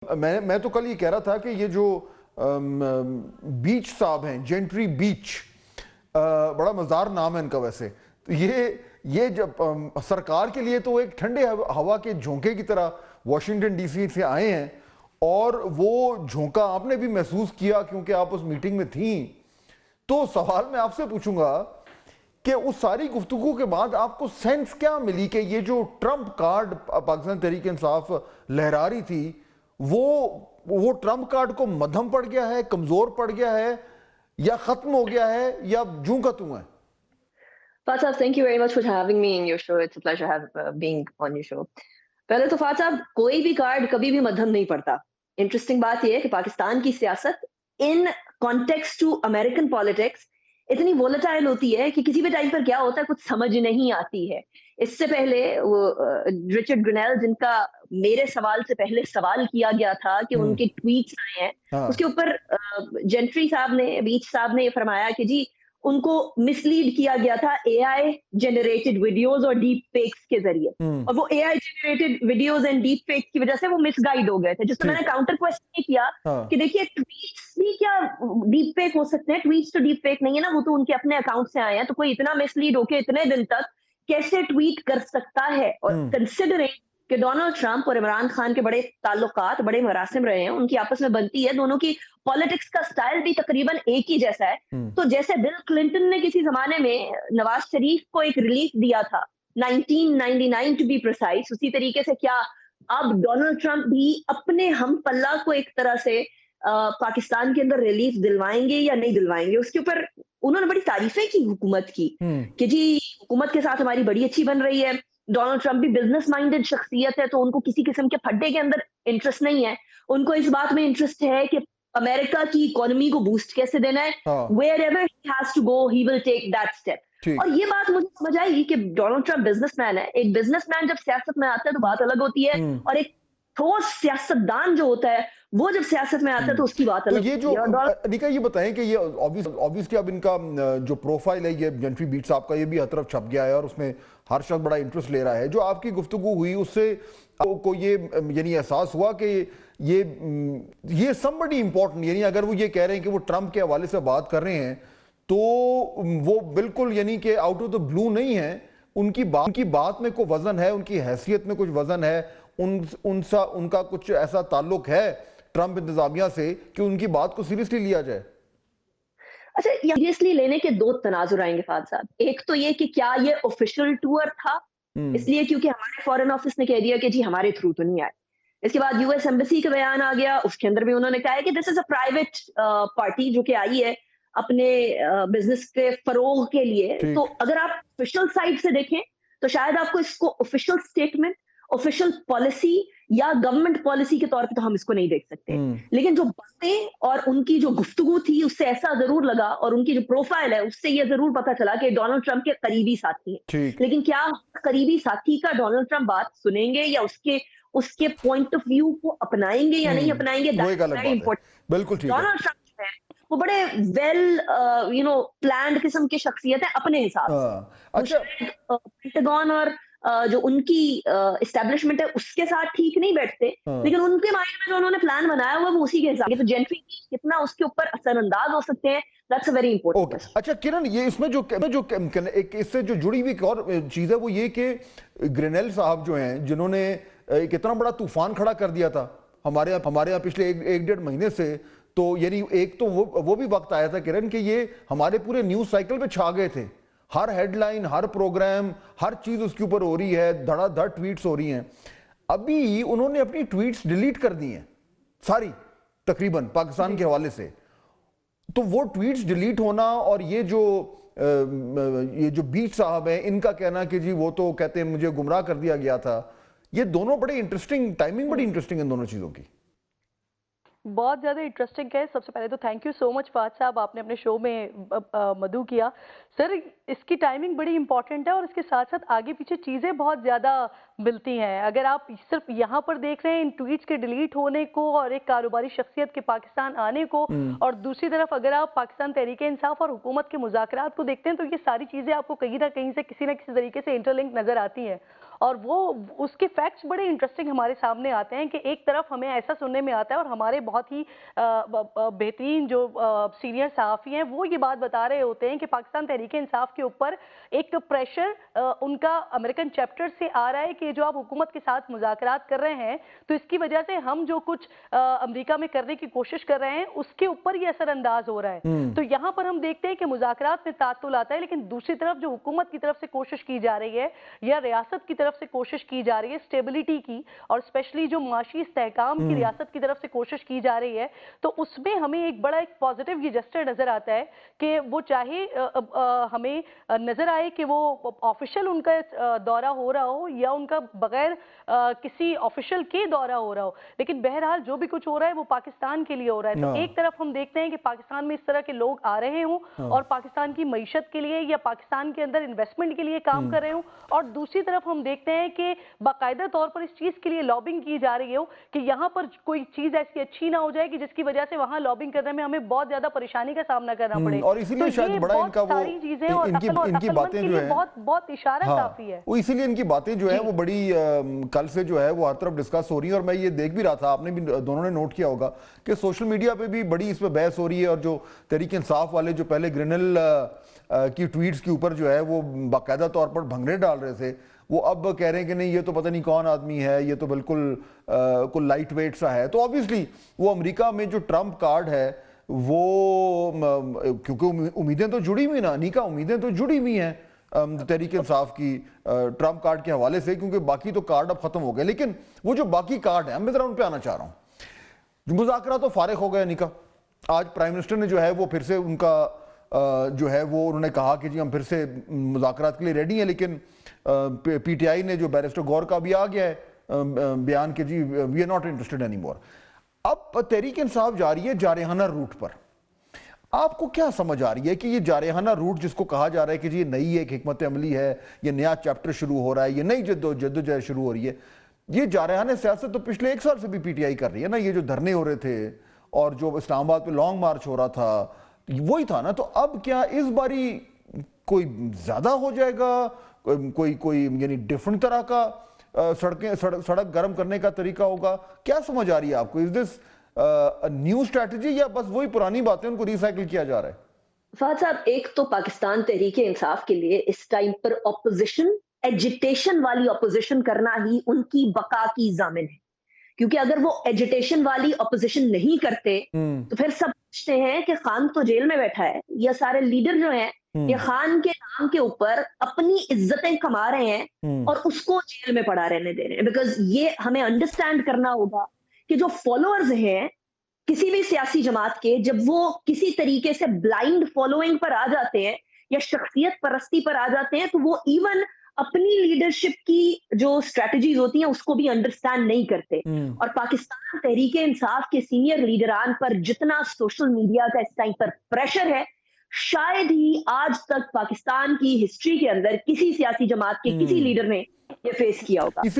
میں تو کل یہ کہہ رہا تھا کہ یہ جو بیچ صاحب ہیں، جینٹری بیچ، بڑا مزدار نام ہے ان کا ویسے، تو یہ جب سرکار کے لیے تو ایک ٹھنڈے ہوا کے جھونکے کی طرح واشنگٹن ڈی سی سے آئے ہیں، اور وہ جھونکا آپ نے بھی محسوس کیا کیونکہ آپ اس میٹنگ میں تھیں. تو سوال میں آپ سے پوچھوں گا کہ اس ساری گفتگو کے بعد آپ کو سینس کیا ملی کہ یہ جو ٹرمپ کارڈ پاکستان تحریک انصاف لہرا رہی تھی، وہ ٹرمپ کارڈ کو مدھم پڑ گیا ہے، کمزور پڑ گیا ہے، یا ختم ہو گیا ہے، یا جوں کا توں ہے؟ فہد صاحب, thank you very much for having me in your show. It's a pleasure being on your show. پہلے تو فہد صاحب, کوئی بھی کارڈ کبھی بھی مدھم نہیں پڑتا. انٹرسٹنگ بات یہ ہے کہ پاکستان کی سیاست in context to American politics اتنی وولٹائل ہوتی ہے کہ کسی بھی ٹائم پر کیا ہوتا ہے کچھ سمجھ نہیں آتی ہے. اس سے پہلے وہ رچرڈ گرینل, جن کا میرے سوال سے پہلے سوال کیا گیا تھا کہ ان کے ٹویٹس آئے ہیں, اس کے اوپر جینٹری صاحب نے, بیچ صاحب نے یہ فرمایا کہ جی ان کو مس لیڈ کیا گیا تھا اے آئی جنریٹڈ ویڈیوز اور ڈیپ فیکس کے ذریعے, اور وہ اے آئی generated videos and deep fax کی وجہ سے وہ مس گائیڈ ہو گئے تھے. جس میں نے کاؤنٹر کوسچن کیا کہ دیکھیے ٹویٹس بھی کیا ڈیپ فیک ہو سکتے ہیں؟ ٹویٹس تو ڈیپ فیک نہیں ہے نا, وہ تو ان کے اپنے اکاؤنٹ سے آئے ہیں, تو کوئی اتنا مس لیڈ ہو کے اتنے دن تک کیسے ٹویٹ کر سکتا ہے؟ اور کنسیڈرنگ کہ ڈونلڈ ٹرمپ اور عمران خان کے بڑے تعلقات, بڑے مراسم رہے ہیں, ان کی آپس میں بنتی ہے, دونوں کی پالیٹکس کا سٹائل بھی تقریباً ایک ہی جیسا ہے. تو جیسے بل کلنٹن نے کسی زمانے میں نواز شریف کو ایک ریلیف دیا تھا 1999 ٹو بی پریسائز, اسی طریقے سے کیا اب ڈونلڈ ٹرمپ بھی اپنے ہم پلہ کو ایک طرح سے پاکستان کے اندر ریلیف دلوائیں گے یا نہیں دلوائیں گے؟ اس کے اوپر انہوں نے بڑی تعریفیں کی حکومت کی کہ جی حکومت کے ساتھ ہماری بڑی اچھی بن رہی ہے. ڈونلڈ ٹرمپ بھی بزنس مائنڈڈ شخصیت ہے, تو ان کو کسی قسم کے پھڈے کے اندر انٹرسٹ نہیں ہے. ان کو اس بات میں انٹرسٹ ہے کہ امریکہ کی اکانومی کو بوسٹ کیسے دینا ہے. wherever he has to go he will take that step. اور یہ بات مجھے سمجھ آئی کہ ڈونلڈ ٹرمپ بزنس مین ہے. ایک بزنس مین جب سیاست میں آتا ہے تو بات الگ ہوتی ہے, اور ایک ٹھوس سیاست دان جو ہوتا ہے وہ جب سیاست میں آتا ہے تو اس کی بات الگ ہوتی ہے. تو یہ جو نکا یہ بتائیں کہ یہ obviously اب ان کا جو پروفائل ہے, یہ جنٹری بیٹ صاحب کا, یہ بھی ہر طرف چھپ گیا ہے اور اس میں ہر شخص بڑا انٹرسٹ لے رہا ہے. جو آپ کی گفتگو ہوئی اس سے کو یہ یعنی احساس ہوا کہ یہ somebody important, یعنی اگر وہ یہ کہہ رہے ہیں کہ وہ ٹرمپ کے حوالے سے بات کر رہے ہیں تو وہ بالکل یعنی کہ آؤٹ آف دا بلو نہیں ہے. ان کی بات میں کوئی وزن ہے, ان کی حیثیت میں کچھ وزن ہے, ان کا کچھ ایسا تعلق ہے ٹرمپ انتظامیہ سے کہ ان کی بات کو سیریسلی لیا جائے. اچھا, سیریسلی لینے کے دو تناظر آئیں گے فہد صاحب. ایک تو یہ کہ کیا یہ آفیشیل ٹور تھا, اس لیے کیونکہ ہمارے فارن آفس نے کہہ دیا کہ جی ہمارے تھرو تو نہیں آئے. اس کے بعد یو ایس ایمبیسی کا بیان آ گیا, اس کے اندر بھی انہوں نے کہا ہے کہ دس از اے پرائیویٹ پارٹی جو کہ آئی ہے اپنے بزنس کے فروغ کے لیے. تو اگر آپ آفیشیل سائٹ سے دیکھیں تو شاید آپ کو اس کو آفیشیل اسٹیٹمنٹ, آفیشیل پالیسی یا گورنمنٹ پالیسی کے طور پہ تو ہم اس کو نہیں دیکھ سکتے. لیکن جو باتیں اور ان کی جو گفتگو تھی اس سے ایسا ضرور لگا, اور ان کی جو پروفائل ہے اس سے یہ ضرور پتا چلا کہ ڈونلڈ ٹرمپ کے قریبی ساتھی ہیں. لیکن کیا قریبی ساتھی کا ڈونلڈ ٹرمپ بات سنیں گے یا اس کے پوائنٹ آف ویو کو اپنائیں گے یا نہیں اپنائیں گے؟ بالکل ٹھیک ہے. ڈونلڈ ٹرمپ جو ہے وہ بڑے ویل پلانڈ قسم کی شخصیت ہے اپنے حساب سے. پینٹاگون اور جو ان کی اسٹیبلشمنٹ ہے اس کے ساتھ ٹھیک نہیں بیٹھتے, لیکن ان کے مائنڈ میں جو انہوں نے پلان بنایا ہوا وہ اسی کے حساب سے. تو جنٹری کتنا اس کے اوپر اثر انداز ہو سکتے ہیں, that's a very important question. اچھا کرن, یہ اس میں جو اس سے جو جڑی ہوئی ایک اور چیز ہے وہ یہ کہ گرینل صاحب جو ہیں جنہوں نے ایک اتنا بڑا طوفان کھڑا کر دیا تھا ہمارے یہاں پچھلے ایک ڈیڑھ مہینے سے, تو یعنی ایک تو وہ بھی وقت آیا تھا کرن کہ یہ ہمارے پورے نیوز سائیکل پہ چھا گئے تھے. ہر ہیڈ لائن, ہر پروگرام, ہر چیز اس کے اوپر ہو رہی ہے, دھڑا دھڑ ٹویٹس ہو رہی ہیں. ابھی انہوں نے اپنی ٹویٹس ڈیلیٹ کر دی ہیں ساری تقریباً پاکستان کے حوالے سے. تو وہ ٹویٹس ڈیلیٹ ہونا اور یہ جو بیچ صاحب ہیں ان کا کہنا کہ جی وہ تو کہتے ہیں مجھے گمراہ کر دیا گیا تھا, یہ دونوں بڑے انٹرسٹنگ, ٹائمنگ بڑی انٹرسٹنگ ان دونوں چیزوں کی. بہت زیادہ انٹرسٹنگ ہے. سب سے پہلے تو تھینک یو سو مچ فہد صاحب, آپ نے اپنے شو میں مدعو کیا. سر اس کی ٹائمنگ بڑی امپورٹنٹ ہے اور اس کے ساتھ ساتھ آگے پیچھے چیزیں بہت زیادہ ملتی ہیں. اگر آپ صرف یہاں پر دیکھ رہے ہیں ان ٹویٹس کے ڈیلیٹ ہونے کو اور ایک کاروباری شخصیت کے پاکستان آنے کو, اور دوسری طرف اگر آپ پاکستان تحریک انصاف اور حکومت کے مذاکرات کو دیکھتے ہیں تو یہ ساری چیزیں آپ کو کہیں نہ کہیں سے کسی نہ کسی طریقے سے انٹر لنک نظر آتی ہیں. اور وہ اس کے فیکٹس بڑے انٹرسٹنگ ہمارے سامنے آتے ہیں کہ ایک طرف ہمیں ایسا سننے میں آتا ہے، اور ہمارے بہت ہی بہترین جو سینئر صحافی ہیں وہ یہ بات بتا رہے ہوتے ہیں کہ پاکستان تحریک انصاف کے اوپر ایک پریشر ان کا امریکن چیپٹر سے آ رہا ہے کہ جو آپ حکومت کے ساتھ مذاکرات کر رہے ہیں تو اس کی وجہ سے ہم جو کچھ امریکہ میں کرنے کی کوشش کر رہے ہیں اس کے اوپر یہ اثر انداز ہو رہا ہے. تو یہاں پر ہم دیکھتے ہیں کہ مذاکرات میں تعطل آتا ہے، لیکن دوسری طرف جو حکومت کی طرف سے کوشش کی جا رہی ہے یا ریاست کی طرف سے کوشش کی جا رہی ہے اسٹیبلٹی کی، اور اسپیشلی جو معاشی استحکام کی ریاست کی طرف سے کوشش کی جا رہی ہے، تو اس میں ہمیں ایک بڑا ایک پازیٹیو یہ جسٹر نظر آتا ہے کہ وہ چاہے ہمیں نظر آئے کہ وہ آفیشل ان کا دورہ ہو رہا ہو یا ان کا بغیر کسی آفیشل کے دورہ ہو رہا ہو، لیکن بہرحال جو بھی کچھ ہو رہا ہے وہ پاکستان کے لیے ہو رہا ہے. تو ایک طرف ہم دیکھتے ہیں کہ پاکستان میں اس طرح کے لوگ آ رہے ہوں اور پاکستان کی معیشت کے لیے یا پاکستان کے اندر انویسٹمنٹ کے لیے کام کر رہے ہوں، اور دوسری طرف ہم دیکھتے ہیں کہ باقاعدہ طور پر اس چیز کے لیے لابنگ کی جا رہی ہو کہ یہاں پر کوئی چیز ایسی اچھی نہ ہو جائے کہ جس کی وجہ سے وہاں لابنگ کرنے میں ہمیں بہت زیادہ پریشانی کا سامنا کرنا پڑے. اور اسی لیے شاید بڑا ان کا وہ ان کی باتیں جو ہیں بہت اشارہ کافی ہے. وہ اسی لیے ان کی باتیں جو ہیں وہ بڑی کل سے جو ہے وہ ہر طرف ڈسکس ہو رہی ہیں. اور میں یہ دیکھ بھی رہا تھا، آپ نے بھی دونوں نے نوٹ کیا ہوگا کہ سوشل میڈیا پہ بھی بڑی اس پہ بحث ہو رہی ہے، اور جو تحریک انصاف والے جو پہلے گرینل کی ٹویٹس کے اوپر جو ہے وہ باقاعدہ طور پر بھنگڑے ڈال رہے تھے، وہ اب کہہ رہے ہیں کہ نہیں یہ تو پتہ نہیں کون آدمی ہے، یہ تو بالکل کوئی لائٹ ویٹ سا ہے. تو آبویسلی وہ امریکہ میں جو ٹرمپ کارڈ ہے وہ کیونکہ امیدیں تو جڑی ہوئی نا نیکا، امیدیں تو جڑی ہوئی ہیں تحریک انصاف کی ٹرمپ کارڈ کے حوالے سے، کیونکہ باقی تو کارڈ اب ختم ہو گئے. لیکن وہ جو باقی کارڈ ہیں میں ذرا ان پہ آنا چاہ رہا ہوں. مذاکرات تو فارغ ہو گئے نیکا. آج پرائم منسٹر نے جو ہے وہ پھر سے ان کا جو ہے وہ انہوں نے کہا کہ جی ہم پھر سے مذاکرات کے لیے ریڈی ہیں، لیکن پی ٹی آئی نے جو بیرسٹر گور کا بھی آ گیا ہے بیان کہ جی we are not interested any more. اب تحریک انصاف جا رہی ہے جارحانہ روٹ پر. آپ کو کیا سمجھ آ رہی ہے کہ یہ جارحانہ روٹ جس کو کہا جا رہا ہے کہ جی یہ نئی ایک حکمت عملی ہے، یہ نیا چیپٹر شروع ہو رہا ہے، یہ نئی جدوجہد شروع ہو رہی ہے، یہ جارحانہ سیاست تو پچھلے 1 سال سے بھی پی ٹی آئی کر رہی ہے نا. یہ جو دھرنے ہو رہے تھے اور جو اسلام آباد پہ لانگ مارچ ہو رہا تھا وہی تھا نا. تو اب کیا اس باری کوئی زیادہ ہو جائے گا، کوئی یعنی ڈیفرنٹ طرح کا سڑک گرم کرنے کا طریقہ ہوگا؟ کیا سمجھ آ رہی ہے آپ کو؟ از دس نیو اسٹریٹجی یا بس وہی پرانی باتیں ان کو ریسائیکل کیا جا رہا ہے؟ فہد صاحب، ایک تو پاکستان تحریک انصاف کے لیے اس ٹائم پر اپوزیشن، ایجیٹیشن والی اپوزیشن کرنا ہی ان کی بقا کی ضامن ہے. کیونکہ اگر وہ ایجیٹیشن والی اپوزیشن نہیں کرتے تو پھر سب پوچھتے ہیں کہ خان تو جیل میں بیٹھا ہے، یہ سارے لیڈر جو ہیں یہ خان کے نام کے اوپر اپنی عزتیں کما رہے ہیں اور اس کو جیل میں پڑا رہنے دے رہے ہیں. بیکاز یہ ہمیں انڈرسٹینڈ کرنا ہوگا کہ جو فالوورز ہیں کسی بھی سیاسی جماعت کے، جب وہ کسی طریقے سے بلائنڈ فالوئنگ پر آ جاتے ہیں یا شخصیت پرستی پر آ جاتے ہیں تو وہ ایون اپنی لیڈرشپ کی جو اسٹریٹجیز ہوتی ہیں اس کو بھی انڈرسٹینڈ نہیں کرتے. اور پاکستان تحریک انصاف کے سینئر لیڈران پر جتنا سوشل میڈیا کا اس ٹائم پر پریشر ہے، شاید ہی آج تک پاکستان کی ہسٹری کے اندر کسی سیاسی جماعت کے کسی لیڈر نے یہ فیس کیا ہوگا.